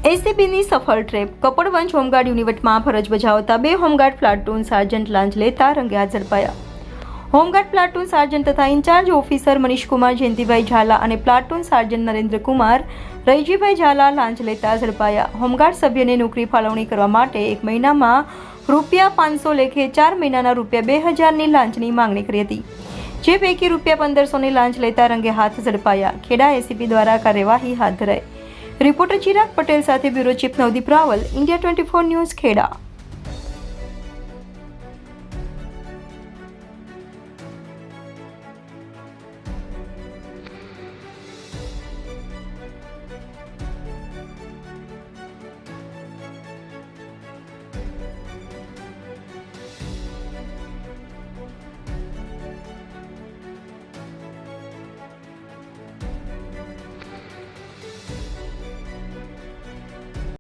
એસીબીની સફળ trap. Kapadvanj home guard યુનિટમાં ફરજ બજાવતા 2 હોમગાર્ડ પ્લાટૂન સાર્જન્ટ લાંચ લેતા રંગે હાથ ઝડપાયા. હોમગાર્ડ પ્લાટૂન સાર્જન્ટ તથા ઇન્ચાર્જ ઓફિસર મનીષકુમાર જયંતિભાઈ ઝાલા અને પ્લાટૂન સાર્જન્ટ નરેન્દ્રકુમાર રૈજીભાઈ ઝાલા લાંચ લેતા ઝડપાયા. હોમગાર્ડ સભ્યને નોકરી ફાળવણી કરવા માટે 1 મહિનામાં ₹500 લેખે 4 મહિનાના ₹2000ની લાંચની માંગણી કરી હતી, જે પૈકી ₹1500ની લાંચ લેતા રંગે હાથ ઝડપાયા. ખેડા એસીપી દ્વારા કાર્યવાહી હાથ ધરાઈ. રિપોર્ટર ચિરાગ પટેલ સાથે bureau chief Navdeep Rawal, India 24 news, Kheda.